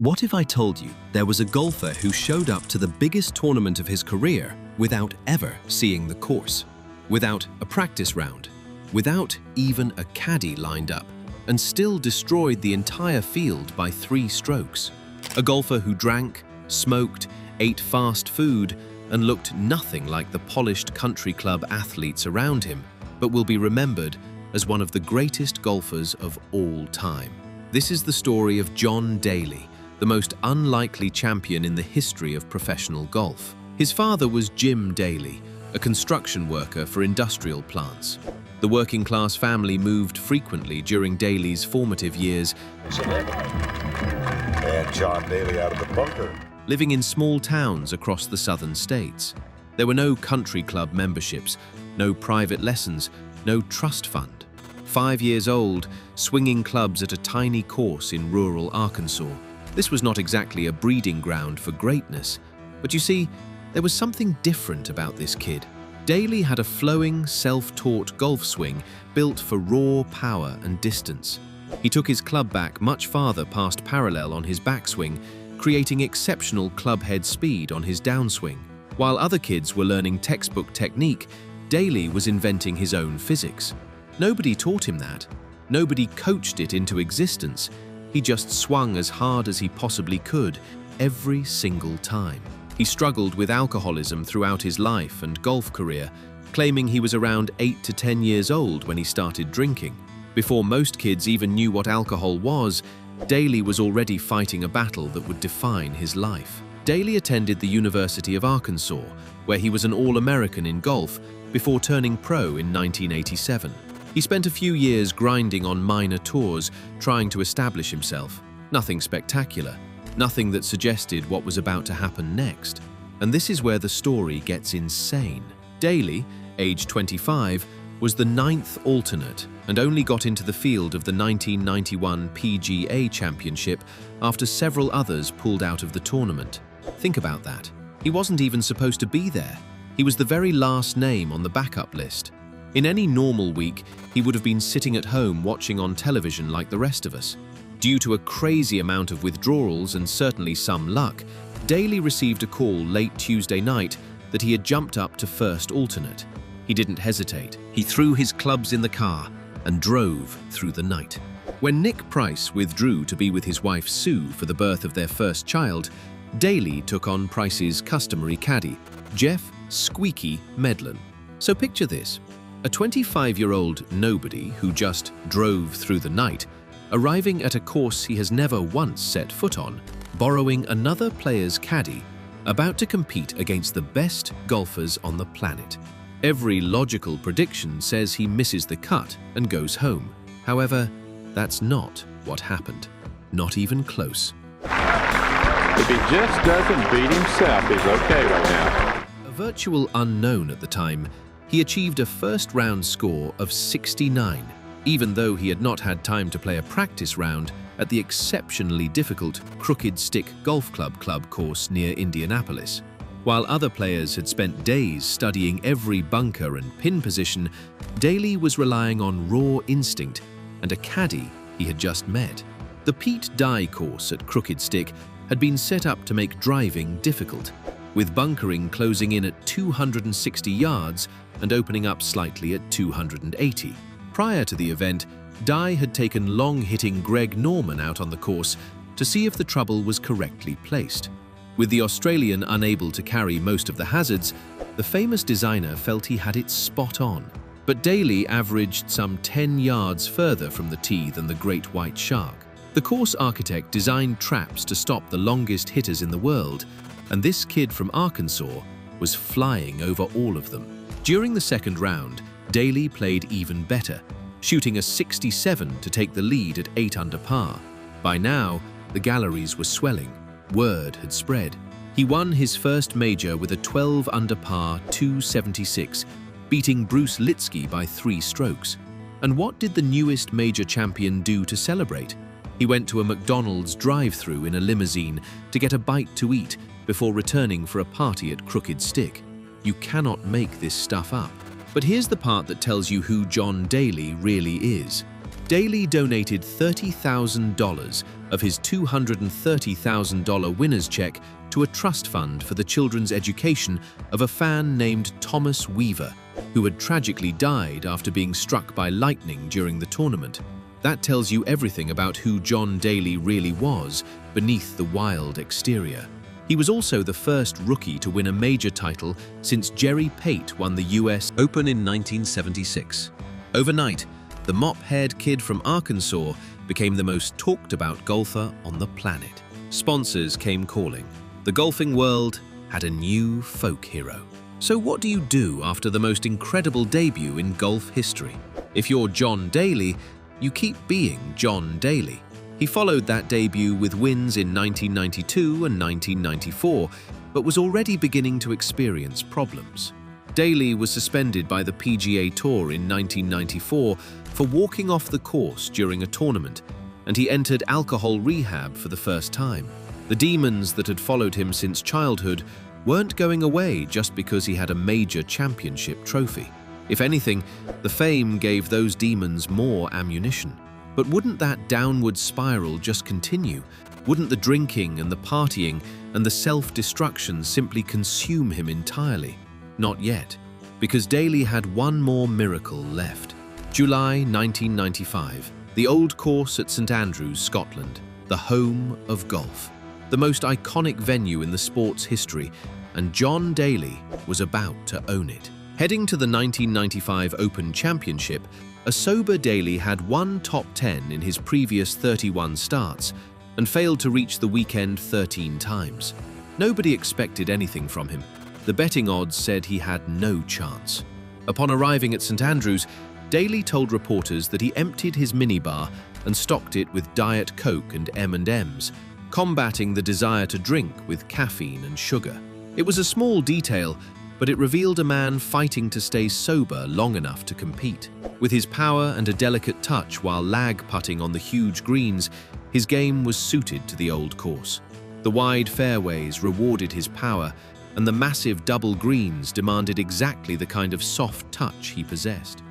What if I told you there was a golfer who showed up to the biggest tournament of his career without ever seeing the course, without a practice round, without even a caddy lined up, and still destroyed the entire field by 3 strokes? A golfer who drank, smoked, ate fast food, and looked nothing like the polished country club athletes around him, but will be remembered as one of the greatest golfers of all time. This is the story of John Daly, the most unlikely champion in the history of professional golf. His father was Jim Daly, a construction worker for industrial plants. The working-class family moved frequently during Daly's formative years, And John Daly out of the bunker. living in small towns across the southern states. There were no country club memberships, no private lessons, no trust fund. 5 years old, swinging clubs at a tiny course in rural Arkansas. This was not exactly a breeding ground for greatness, but you see, there was something different about this kid. Daly had a flowing, self-taught golf swing built for raw power and distance. He took his club back much farther past parallel on his backswing, creating exceptional club head speed on his downswing. While other kids were learning textbook technique, Daly was inventing his own physics. Nobody taught him that. Nobody coached it into existence. He just swung as hard as he possibly could, every single time. He struggled with alcoholism throughout his life and golf career, claiming he was around 8 to 10 years old when he started drinking. Before most kids even knew what alcohol was, Daly was already fighting a battle that would define his life. Daly attended the University of Arkansas, where he was an All-American in golf before turning pro in 1987. He spent a few years grinding on minor tours, trying to establish himself. Nothing spectacular, nothing that suggested what was about to happen next. And this is where the story gets insane. Daly, age 25, was the 9th alternate and only got into the field of the 1991 PGA Championship after several others pulled out of the tournament. Think about that. He wasn't even supposed to be there. He was the very last name on the backup list. In any normal week, he would have been sitting at home watching on television like the rest of us. Due to a crazy amount of withdrawals and certainly some luck, Daly received a call late Tuesday night that he had jumped up to first alternate. He didn't hesitate. He threw his clubs in the car and drove through the night. When Nick Price withdrew to be with his wife Sue for the birth of their first child, Daly took on Price's customary caddy, Jeff "Squeaky" Medlin. So picture this. A 25-year-old nobody who just drove through the night, arriving at a course he has never once set foot on, borrowing another player's caddy, about to compete against the best golfers on the planet. Every logical prediction says he misses the cut and goes home. However, that's not what happened. Not even close. If he just doesn't beat himself, he's okay right now. A virtual unknown at the time, he achieved a first-round score of 69, even though he had not had time to play a practice round at the exceptionally difficult Crooked Stick Golf Club course near Indianapolis. While other players had spent days studying every bunker and pin position, Daly was relying on raw instinct and a caddy he had just met. The Pete Dye course at Crooked Stick had been set up to make driving difficult, with bunkering closing in at 260 yards and opening up slightly at 280. Prior to the event, Dye had taken long-hitting Greg Norman out on the course to see if the trouble was correctly placed. With the Australian unable to carry most of the hazards, the famous designer felt he had it spot on. But Daly averaged some 10 yards further from the tee than the great white shark. The course architect designed traps to stop the longest hitters in the world, and this kid from Arkansas was flying over all of them. During the second round, Daly played even better, shooting a 67 to take the lead at 8 under par. By now, the galleries were swelling. Word had spread. He won his first major with a 12 under par 276, beating Bruce Litsky by 3 strokes. And what did the newest major champion do to celebrate? He went to a McDonald's drive-thru in a limousine to get a bite to eat before returning for a party at Crooked Stick. You cannot make this stuff up. But here's the part that tells you who John Daly really is. Daly donated $30,000 of his $230,000 winner's check to a trust fund for the children's education of a fan named Thomas Weaver, who had tragically died after being struck by lightning during the tournament. That tells you everything about who John Daly really was beneath the wild exterior. He was also the first rookie to win a major title since Jerry Pate won the US Open in 1976. Overnight, the mop-haired kid from Arkansas became the most talked-about golfer on the planet. Sponsors came calling. The golfing world had a new folk hero. So what do you do after the most incredible debut in golf history? If you're John Daly, you keep being John Daly. He followed that debut with wins in 1992 and 1994, but was already beginning to experience problems. Daly was suspended by the PGA Tour in 1994 for walking off the course during a tournament, and he entered alcohol rehab for the first time. The demons that had followed him since childhood weren't going away just because he had a major championship trophy. If anything, the fame gave those demons more ammunition. But wouldn't that downward spiral just continue? Wouldn't the drinking and the partying and the self-destruction simply consume him entirely? Not yet, because Daly had one more miracle left. July 1995, the old course at St Andrews, Scotland, the home of golf, the most iconic venue in the sport's history, and John Daly was about to own it. Heading to the 1995 Open Championship, a sober Daly had won top 10 in his previous 31 starts and failed to reach the weekend 13 times. Nobody expected anything from him. The betting odds said he had no chance. Upon arriving at St Andrews, Daly told reporters that he emptied his minibar and stocked it with Diet Coke and M&Ms, combating the desire to drink with caffeine and sugar. It was a small detail, but it revealed a man fighting to stay sober long enough to compete. With his power and a delicate touch while lag putting on the huge greens, his game was suited to the old course. The wide fairways rewarded his power, and the massive double greens demanded exactly the kind of soft touch he possessed.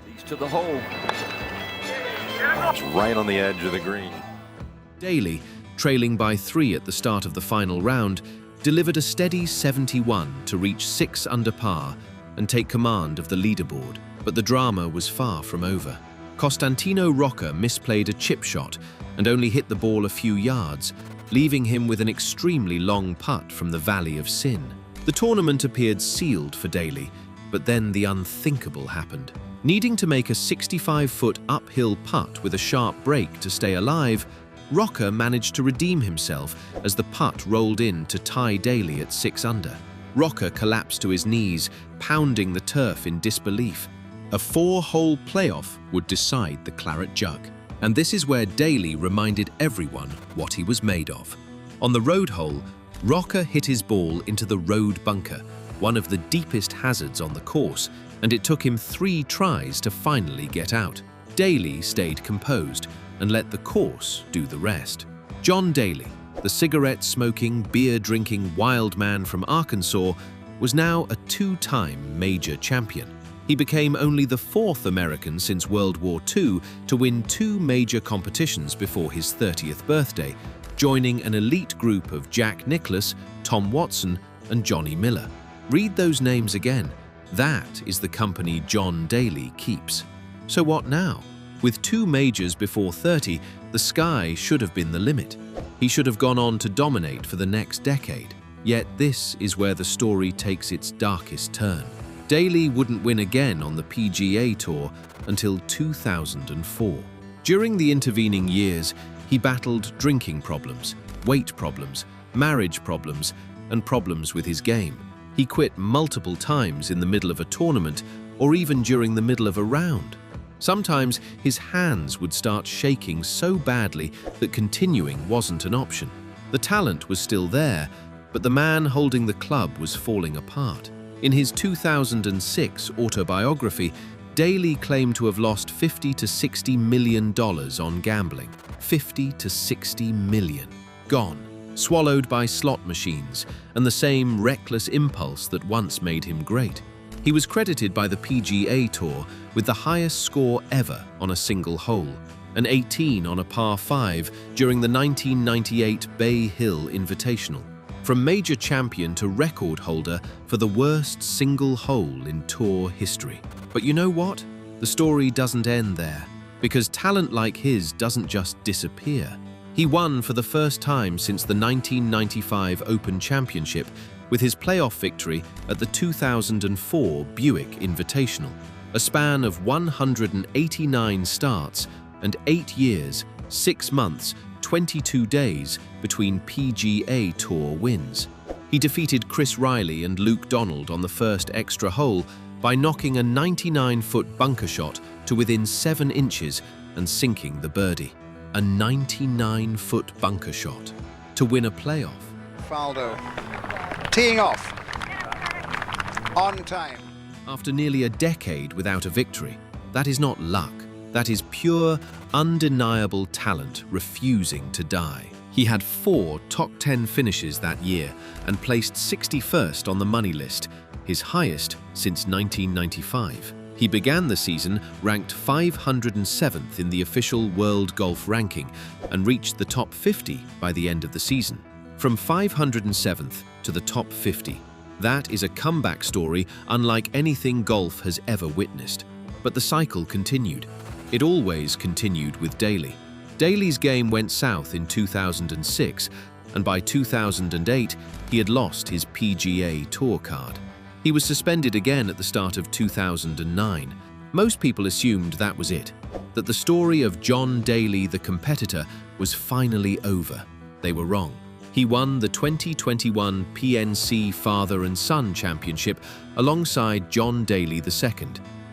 He's to the hole. It's right on the edge of the green. Daly, trailing by 3 at the start of the final round, delivered a steady 71 to reach 6 under par and take command of the leaderboard. But the drama was far from over. Costantino Rocca misplayed a chip shot and only hit the ball a few yards, leaving him with an extremely long putt from the Valley of Sin. The tournament appeared sealed for Daly, but then the unthinkable happened. Needing to make a 65-foot uphill putt with a sharp break to stay alive, Rocca managed to redeem himself as the putt rolled in to tie Daly at 6 under. Rocca collapsed to his knees, pounding the turf in disbelief. A 4-hole playoff would decide the claret jug. And this is where Daly reminded everyone what he was made of. On the road hole, Rocca hit his ball into the road bunker, one of the deepest hazards on the course, and it took him 3 tries to finally get out. Daly stayed composed and let the course do the rest. John Daly, the cigarette-smoking, beer-drinking wild man from Arkansas, was now a 2-time major champion. He became only the 4th American since World War II to win 2 major competitions before his 30th birthday, joining an elite group of Jack Nicklaus, Tom Watson, and Johnny Miller. Read those names again. That is the company John Daly keeps. So what now? With 2 majors before 30, the sky should have been the limit. He should have gone on to dominate for the next decade. Yet this is where the story takes its darkest turn. Daly wouldn't win again on the PGA Tour until 2004. During the intervening years, he battled drinking problems, weight problems, marriage problems, and problems with his game. He quit multiple times in the middle of a tournament or even during the middle of a round. Sometimes his hands would start shaking so badly that continuing wasn't an option. The talent was still there, but the man holding the club was falling apart. In his 2006 autobiography, Daly claimed to have lost $50 to $60 million on gambling. 50 to 60 million. Gone. Swallowed by slot machines and the same reckless impulse that once made him great. He was credited by the PGA Tour with the highest score ever on a single hole, an 18 on a par 5 during the 1998 Bay Hill Invitational. From major champion to record holder for the worst single hole in tour history. But you know what? The story doesn't end there, because talent like his doesn't just disappear. He won for the first time since the 1995 Open Championship with his playoff victory at the 2004 Buick Invitational. A span of 189 starts and 8 years, 6 months, 22 days between PGA Tour wins. He defeated Chris Riley and Luke Donald on the first extra hole by knocking a 99-foot bunker shot to within 7 inches and sinking the birdie. A 99-foot bunker shot to win a playoff. Faldo teeing off on time. After nearly a decade without a victory, that is not luck. That is pure, undeniable talent refusing to die. He had 4 top 10 finishes that year and placed 61st on the money list, his highest since 1995. He began the season ranked 507th in the official World Golf Ranking and reached the top 50 by the end of the season. From 507th to the top 50. That is a comeback story unlike anything golf has ever witnessed. But the cycle continued. It always continued with Daly. Daly's game went south in 2006, and by 2008, he had lost his PGA Tour card. He was suspended again at the start of 2009. Most people assumed that was it, that the story of John Daly, the competitor, was finally over. They were wrong. He won the 2021 PNC Father and Son Championship alongside John Daly II,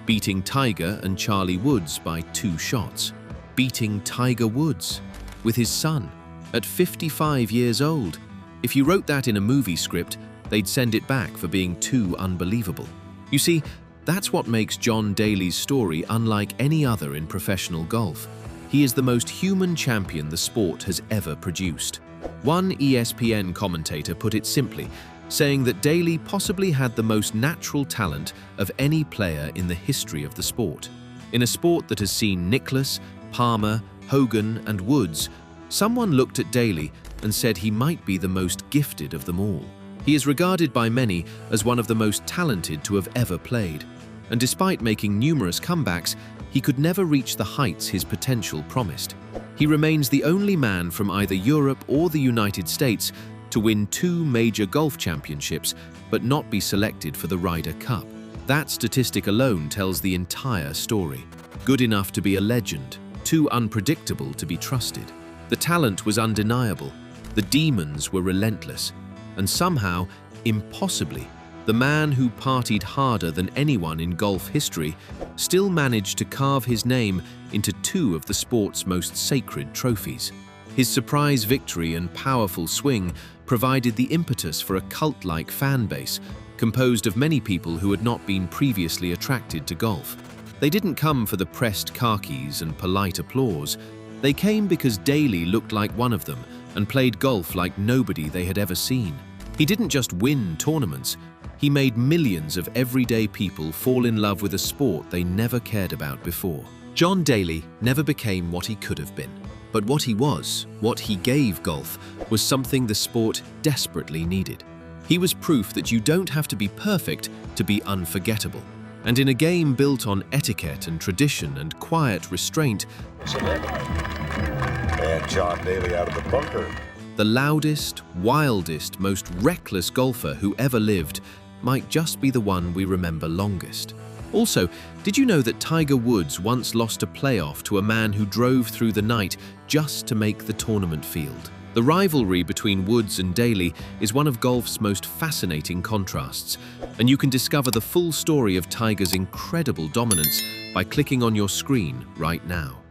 beating Tiger and Charlie Woods by 2 shots. Beating Tiger Woods with his son at 55 years old. If you wrote that in a movie script, they'd send it back for being too unbelievable. You see, that's what makes John Daly's story unlike any other in professional golf. He is the most human champion the sport has ever produced. One ESPN commentator put it simply, saying that Daly possibly had the most natural talent of any player in the history of the sport. In a sport that has seen Nicklaus, Palmer, Hogan, and Woods, someone looked at Daly and said he might be the most gifted of them all. He is regarded by many as one of the most talented to have ever played, and despite making numerous comebacks, he could never reach the heights his potential promised. He remains the only man from either Europe or the United States to win 2 major golf championships but not be selected for the Ryder Cup. That statistic alone tells the entire story. Good enough to be a legend, too unpredictable to be trusted. The talent was undeniable, the demons were relentless, and somehow, impossibly, the man who partied harder than anyone in golf history still managed to carve his name into 2 of the sport's most sacred trophies. His surprise victory and powerful swing provided the impetus for a cult-like fan base composed of many people who had not been previously attracted to golf. They didn't come for the pressed khakis and polite applause. They came because Daly looked like one of them and played golf like nobody they had ever seen. He didn't just win tournaments, he made millions of everyday people fall in love with a sport they never cared about before. John Daly never became what he could have been, but what he was, what he gave golf, was something the sport desperately needed. He was proof that you don't have to be perfect to be unforgettable. And in a game built on etiquette and tradition and quiet restraint, And John Daly out of the bunker. the loudest, wildest, most reckless golfer who ever lived might just be the one we remember longest. Also, did you know that Tiger Woods once lost a playoff to a man who drove through the night just to make the tournament field? The rivalry between Woods and Daly is one of golf's most fascinating contrasts, and you can discover the full story of Tiger's incredible dominance by clicking on your screen right now.